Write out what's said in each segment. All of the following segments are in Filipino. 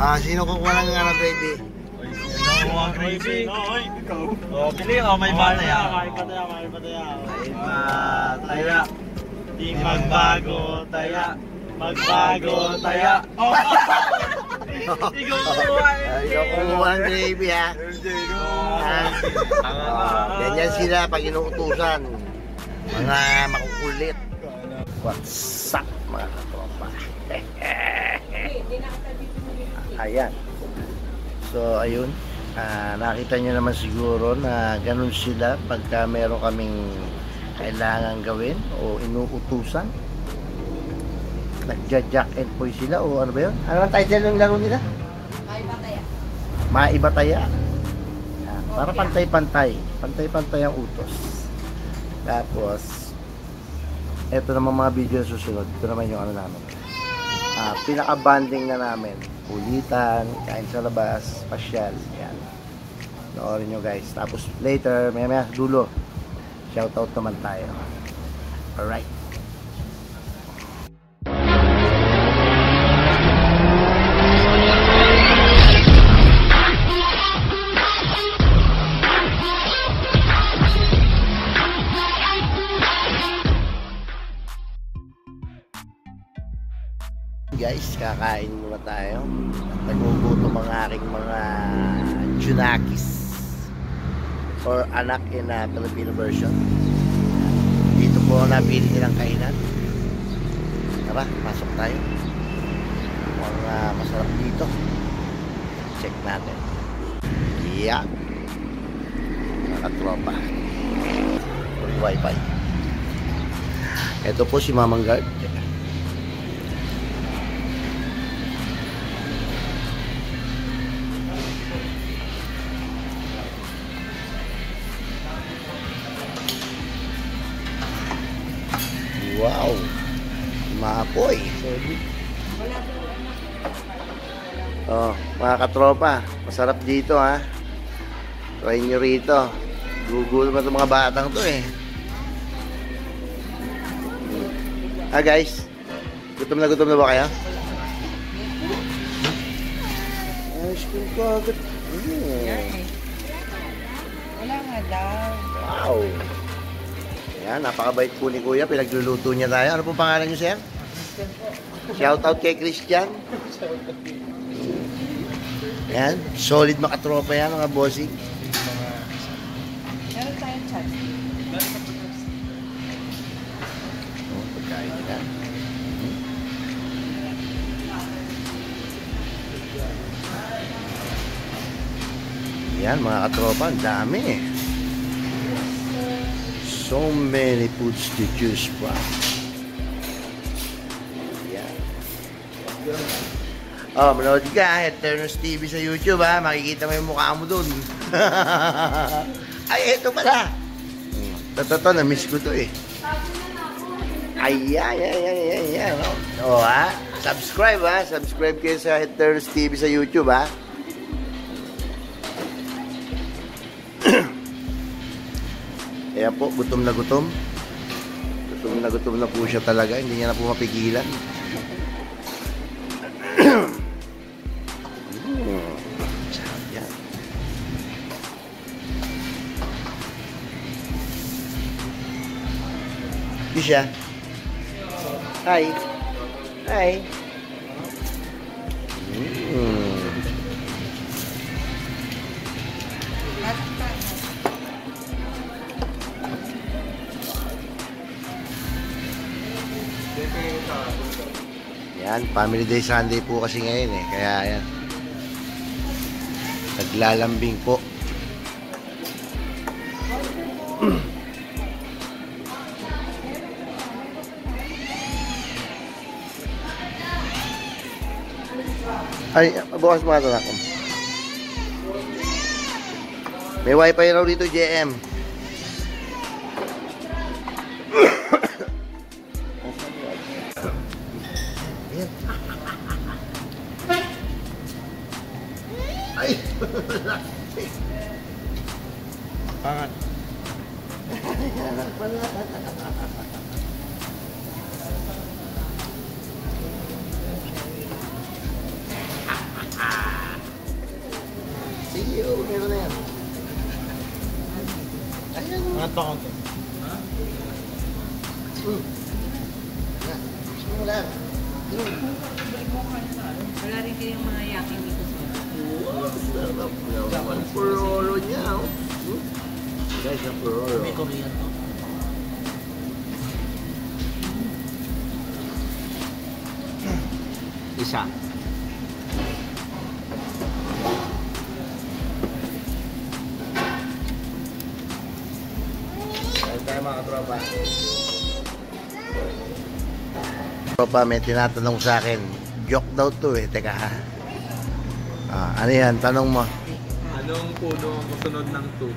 Sino kukuha ng gravy? Kukuha ng gravy. Oh, pili o may bataya. May bataya. May bataya. Di magbago taya. Magbago taya. Ikaw kukuha ng gravy ha. Ganyan sila pag inuutusan. Mga makukulit. What's up mga katropa? Ayan. So ayun, nakita nyo naman siguro na ganun sila pagka meron kaming kailangan gawin o inuutusan. Nagja-jack and boy sila o ano ba yun? Ano ang title ng laro nila? Maibataya. Maibataya. Para pantay-pantay. Pantay-pantay ang utos. Tapos eto naman mga video na susunod. Ito naman yung ano namin. Pinaka-banding na namin. Ulitan, kain sa labas, pasyal. Yan. Noorin nyo guys. Tapos later, maya dulo. Shoutout naman tayo. Alright. Guys, kakain muna tayo. Nagugutom ang aking mga Junakis or anak in Filipino version. Dito po napili nilang kainan. Tara, pasok tayo. Mga masarap dito. Check natin. Yeah. Nakatropa. Wi-Fi. Ito po si Mamang Guard. Wow, maapoy. Oh, mga katropa, masarap dito ha. Try nyo rito. Gugulo pa itong mga batang to eh. Guys, gutom na ba kayo? Ayos ko agad. Wala nga daw. Wow. Yan, napakabait po ni Kuya. Pinagluluto niya tayo. Ano pong pangalan niyo, sir? Shoutout kay Christian. Yan, solid makatropa yan mga bossing. Meron tayong chat. Oh, pagkain nila. Yan, mga katropa, ang dami eh. So many foods to choose from. Yan. Oh, manood ka, Eternus TV sa YouTube ha. Makikita mo yung mukha mo dun. Ay, eto pala. Totoo, na-miss ko to eh. Ay, yan. Oh, ha. Subscribe ha. Subscribe kayo sa Eternus TV sa YouTube ha. Kaya po, gutom na gutom. Gutom na po siya talaga. Hindi niya na po mapigilan. Sarap yan. Di siya. Hi. Hi. Yan, Family Day Sunday po kasi ngayon eh. Kaya yan. Naglalambing po. Ay, bukas mga tanak ko. May wifi raw dito, JM. Ay! Pangat. Kanto, kanto. Wala. Wala rin kayong mga yaking dito sa Sarap naman. Purolo niya. Guys, ang purolo. May Korean to. Isa. Ayun tayo mga katropa. Tropa, may tinatanong sa akin. Joke daw to eh. Teka ha. Ano yan? Tanong mo. Anong puno ang kasunod ng 2?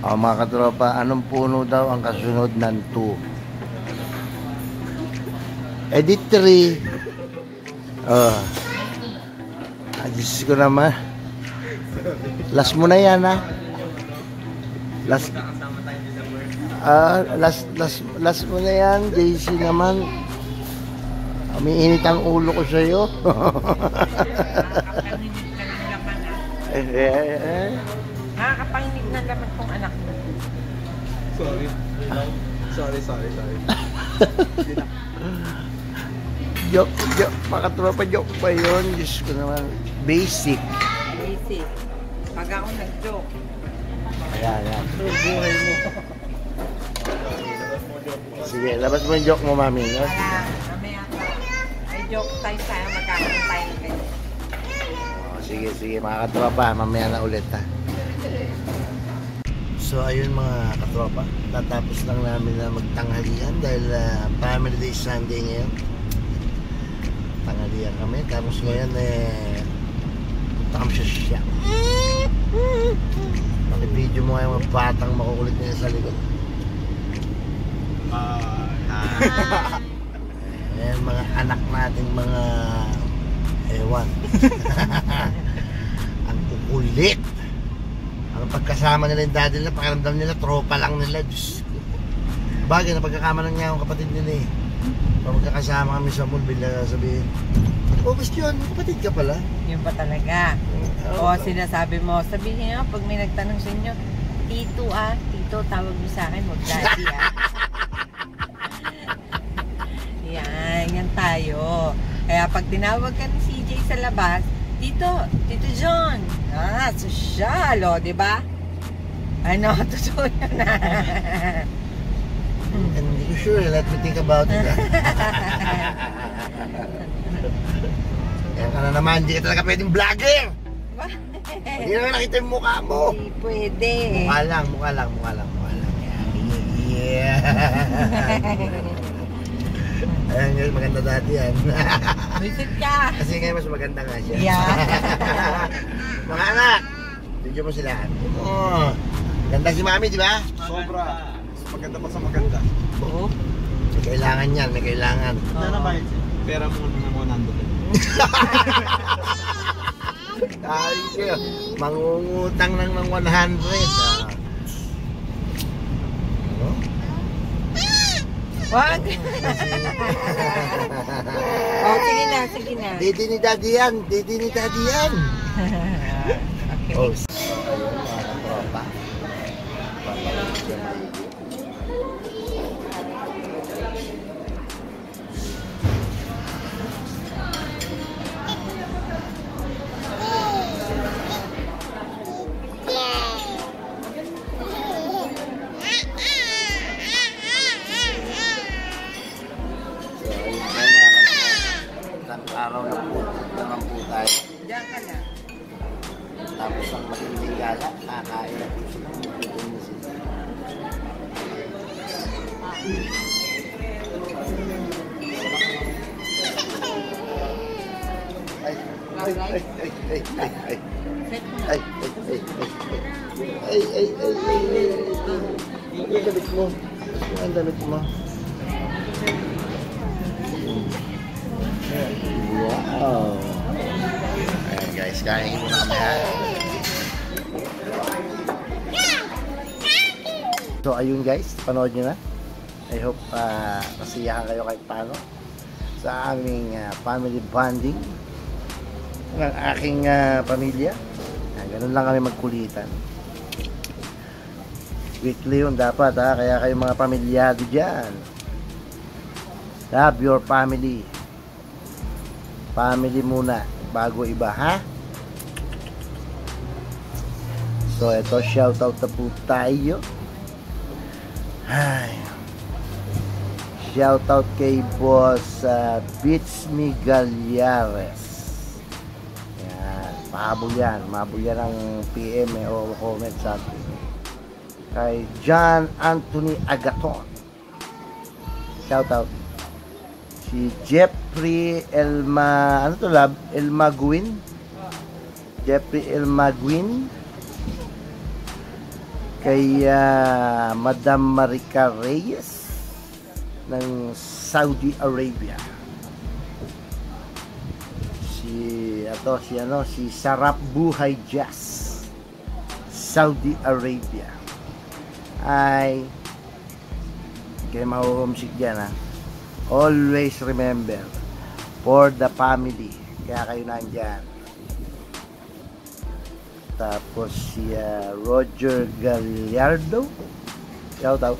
Mga katropa, anong puno daw ang kasunod ng 2? Edit 3. Diyos ko naman. Last mo na yan ha. Last. Last mo na yan. JC naman. Umiinit ang ulo ko sa'yo. Nakakapanginig ng laman kong anak mo. Sorry. Joke. Mga tropa, joke pa yun. Diyos ko naman. Basic. Easy. Pag ako nag-joke. Ayan. Buhay mo. Sige, labas mo yung joke mo, mami. No? Wala. Mamaya ka. May joke tayo. Magkakaroon tayo ng ganyan. Sige, mga katropa. Mamaya na ulit, ha. So, ayun mga katropa. Tatapos lang namin na magtanghalian dahil Family Day Sunday ngayon. Tanghalian kami. Tapos ngayon, punta kami sa shop. Paki-video mo nga yung mga batang makukulit nila sa likod. Ayan, mga anak natin, mga ewan. Ang kukulit. Ang pagkasama nila yung daddy nila, pakiramdam nila, tropa lang nila. Diyos ko. Bagay na pagkakama lang niya ang kapatid nila eh. Pag magkakasama kami sa mall, bila sabihin, "Oh, Bastion, kapatid ka pala." Yun pa talaga. O sinasabi mo, sabihin nga, pag may nagtanong sa inyo, Tito Tito, tawag mo sa akin, huwag daddy yan tayo. Kaya pag tinawag ka ni CJ sa labas, Tito John, sosyal, o, diba? Ano, totoo yun na. Hindi ko sure, let me think about it. Kaya ka na naman, hindi ka talaga pwedeng vlogger. Hindi naman nakita yung mukha mo. Hindi pwede. Mukha lang. Yeah. Ayan guys, maganda dati yan. Visit ka. Kasi ngayon mas maganda nga siya. Yeah. Mga anak, video mo sila. Ganda si mami, di ba? Sobra. Maganda pa sa maganda. Oo. May kailangan yan, may kailangan. Ano ba yun? Pera muna ng 100. Ay, siya. Mangungutang lang ng 100. Ano? Wag. Oh, sige na. Didi ni daddy yan. Okay. Oh, ayun mga tropa. Papalabas siya maigi. Araw na po naman po tayo. Diyan ka na. Tapos ang matinding gala, kakain na po sila. Magpipin na sila. Ang damit mo. Ang damit mo. Wow. Ayan guys, kain muna kami ha. So ayun guys, panood nyo na. I hope masiyahan kayo kahit paano sa aming family bonding ng aking pamilya. Ganun lang kami magkulitan. Weekly yun dapat ha. Kaya kayo mga pamilyado dyan. Love your family. Family muna bago iba ha. So ito, shoutout na po tayo. Ay. Shoutout kay Boss Beats Migalyares. Yan, pahabol yan. Mabul yan ang PM o comment sa atin. Kay John Anthony Agaton. Shoutout. Si Jeffrey ano to lab? Elmaguin. Jeffrey Elmaguin. Kay Madam Marica Reyes ng Saudi Arabia. Si Sarap Buhay Jazz, Saudi Arabia. Ay kayo mahuhomesick dyan ha. Always remember, for the family. Kaya kayo nandyan. Tapos si Roger Gallardo. Shout out.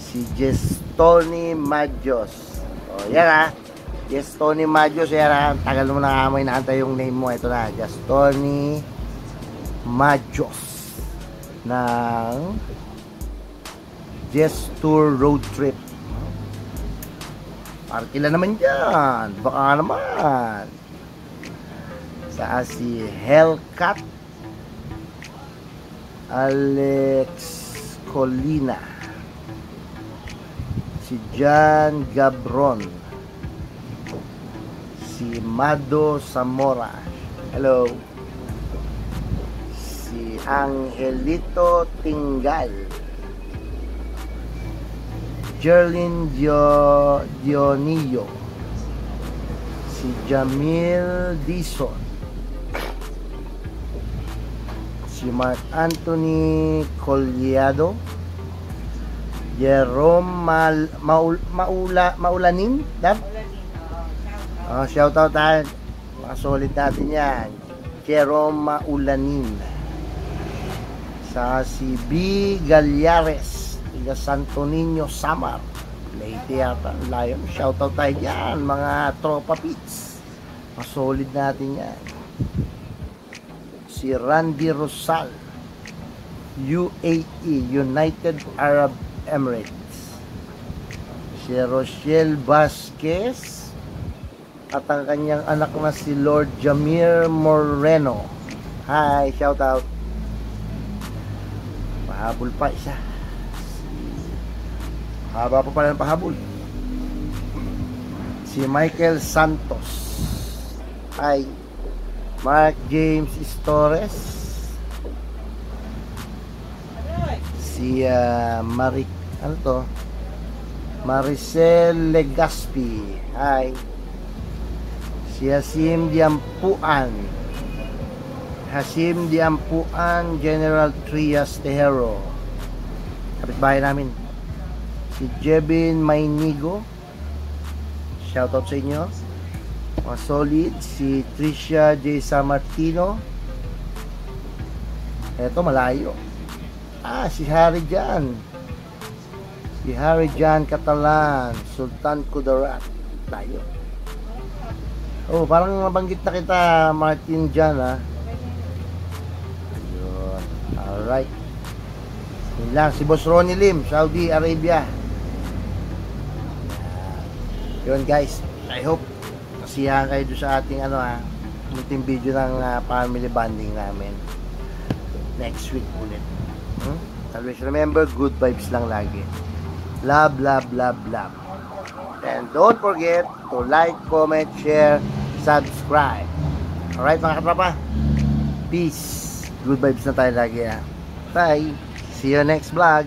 Si Tony Majos. O yan ha. Tony Majos. Yan ha. Tagal mo na amoy naantay yung name mo. Ito na. Tony Majos. Ng Tour Road Trip. Parkila naman dyan. Baka naman. Sa si Hellcat Alex Colina, si John Gabron, si Mado Zamora, hello, si Angelito Tingal, Jerlyn Dionillo, si Jamil Dison, si Mark Anthony Collado, Jerome Maulanin, shout out tayo, mga solid natin yan. Jerome Maulanin. Sa si B. Galyares, tiga Santo Niño, Samar, Leyte yata, layon. Shout out tayo dyan, mga tropa pits, mga solid natin yan. Si Randy Rosal, UAE, United Arab Emirates. Si Rochelle Vasquez at ang kanyang anak na si Lord Jamir Moreno. Hi, shout out. Pahabol pa isa. Haba pa pala ng pahabol. Si Michael Santos. Hi. Mark James Torres, si Maricel Legaspi, hi, si Hasim Diampuan, General Trias Tejero, kapitbahay namin. Si Jebin Maynigo, shoutout sa inyo. Mga solid. Si Tricia J. Samartino. Eto malayo. Si Harry Jan. Si Harry Jan Catalan, Sultan Kudarat. Layo. Oh, parang nabanggit na kita, Martin Jan ha. Ayun. Alright. Yun lang. Si Boss Ronnie Lim, Saudi Arabia. Yun guys. I hope siyahan kayo doon sa ating munting video ng family bonding namin next week ulit. Always remember, good vibes lang lagi. Love, love, love, love. And don't forget to like, comment, share, subscribe. Alright mga katrapa, peace. Good vibes na tayo lagi ha. Bye. See you next vlog.